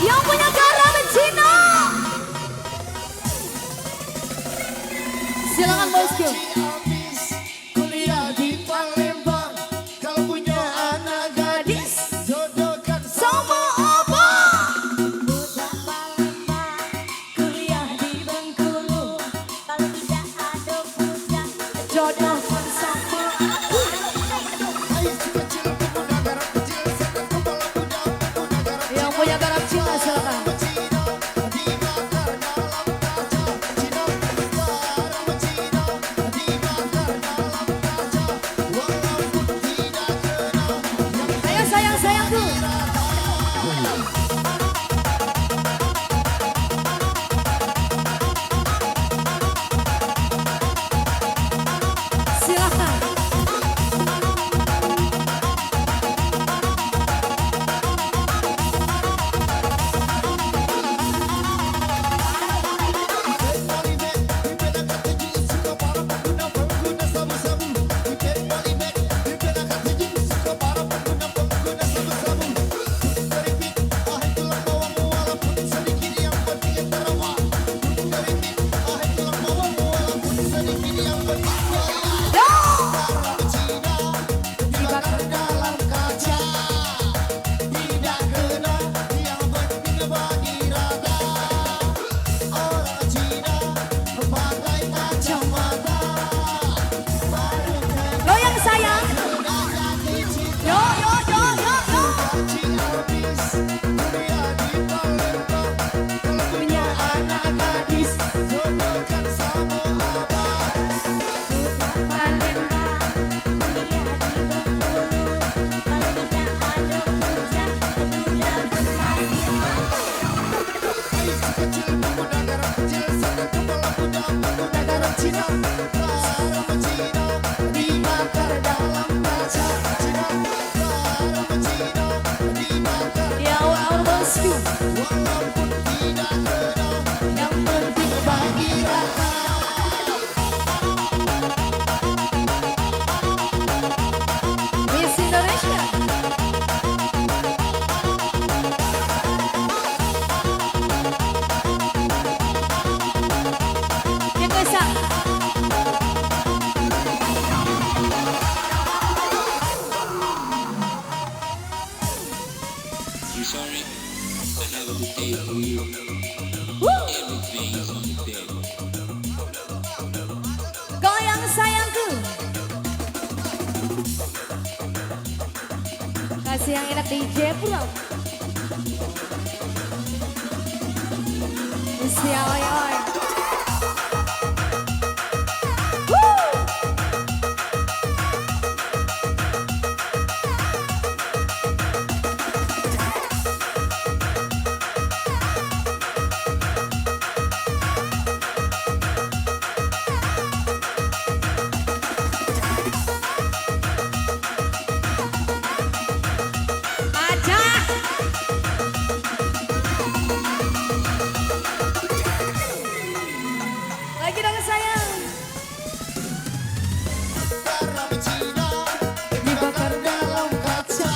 Yang punya garam Cina. Silakan bosku. Kuliah di Palembang, kalau punya anak gadis jodohkan Sama apa? Budak Palembang, kuliah di Bengkulu. Kalau tidak ada budak, Jodohkan sama aku. Ayo si kecil pemuda garam kecil, sedang kepala muda pemuda garam Yang punya garam Cina silakan. Cina, dibakar dalam kaca. Cina, garam Cina, dibakar dalam kaca. Walaupun tidak kena Ayo sayang-sayangku. Silakan. Dibakar dalam kaca, tidak kena yang penting bagi rata. Orang Cina pakai kacamata, baru Goyang sayang. Yo yo yo yo yo. habis kuliah di Palembang. Kalau punya anak gadis, jodohkan sama abang. Palembang, kuliah di Bengkulu. Kalau tidak ada budak, budak berpakaian. Ayo si kecil pemuda garam kecil, sedang kepala muda pemuda garam Cina. Garam Cina, dibakar dalam kaca. Cina, garam Cina, dibakar Ya Allah bosku. walaupun tidak kena yang penting bagi rata. Miss Indonesia. Yang besar. I'm sorry, I have a good day for you. Everything's on the table. Goyang sayangku. Kasih yang enak DJ pula. Sial oi oi. Woo! Aja. Lagi dong sayang. Garam Cina, Dibakar dalam kaca,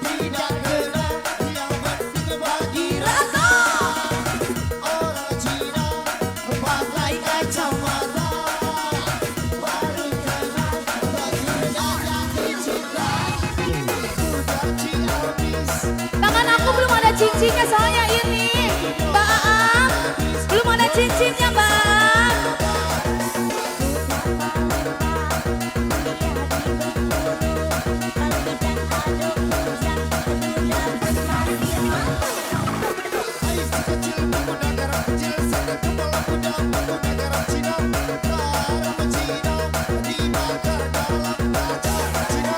tidak kena yang penting bagi rata. Orang Cina pakai kacamata, baru kena bajunya jadi cinta. Udah Ciamis, tangan aku belum ada cincinnya soalnya ini. Mbak Aam, belum ada cincinnya Mbak Aam. Kalau tidak ada budak, budak berpakaian. ayo si kecil pemuda garam kecil, sedang kepala muda pemuda garam Cina. Garam Cina, dibakar dalam kaca. Cina,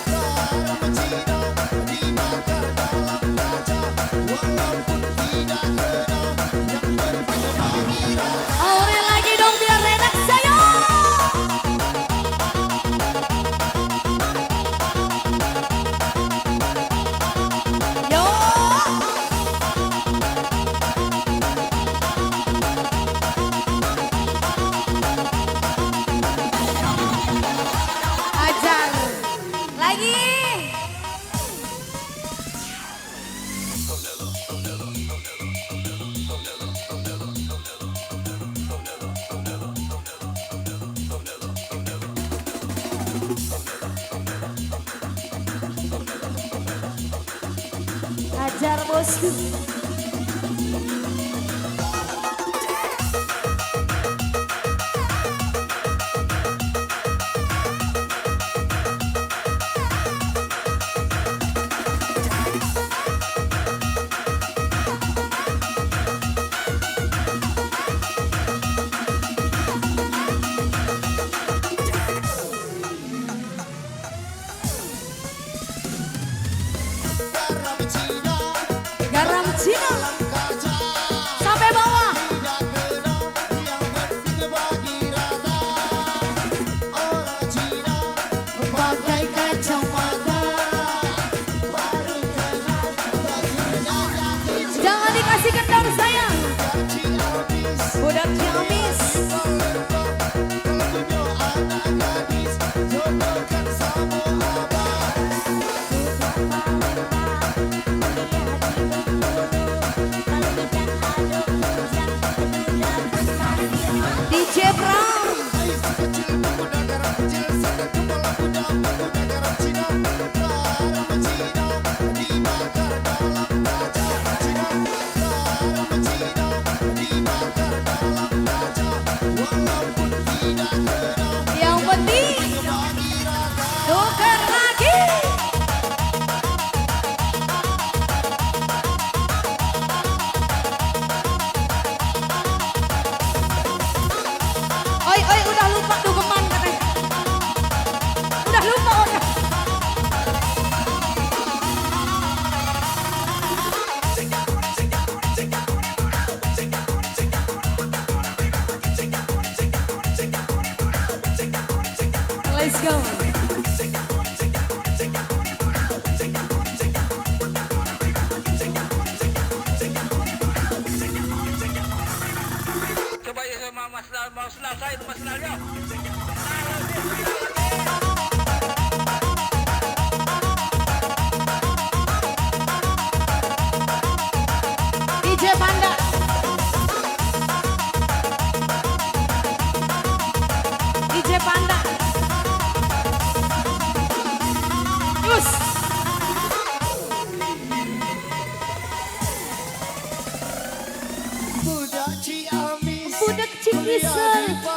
garam Cina, dibakar dalam kaca. Walaupun tidak kena yang penting bagi rata. Aurel lagi dong biar enak sayang. Yo. Lagi. Hajar bosku. Garam Cina sampai bawah. Pakai kacamata. Jangan dikasih kendor sayang. Budak Ciamis. DJ Brown. Yang penting tuker lagi. Oi, udah lupa dugeman katanya. Udah lupa udah. Let's go. Coba ya sama Mas Nal saya itu Mas Nalnya. DJ Panda. DJ Panda. Yus. Budak Ciamis, Budak Cikisel.